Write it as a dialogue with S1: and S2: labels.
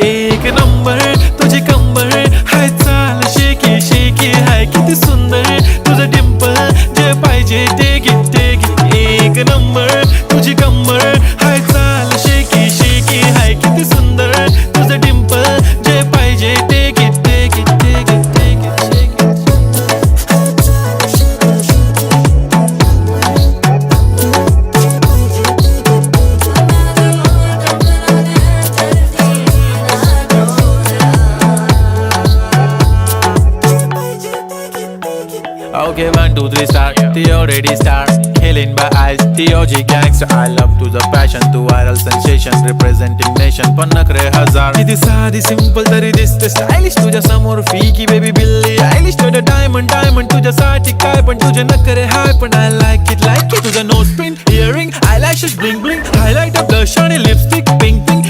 S1: एक नंबर तुझी कंबर हाय चाल शेकी शेकी हाय किती सुंदर तुझं डिंपल जे पाहिजे ते घे एक नंबर तुझी कंबर हाय चाल शेकी शेकी हाय किती सुंदर तुझं डिंपल जे पाहिजे ते घे Okay, 1, 2, 3 start. The already start. Killing by eyes. The OG gangster. I love to the passion, to viral sensation, representing nation. पण नखरे हजार. किती साधी simple तरी दिसते stylish. तुझ्या समोर फीकी baby बिल्ली आयलिश. तुझं diamond तुझ्यासाठी काय पण तुझे नखरे हाय पण I like it. तुझं nose pin, earring, eyelashes bling bling, highlight, blush आणि lipstick, pink pink.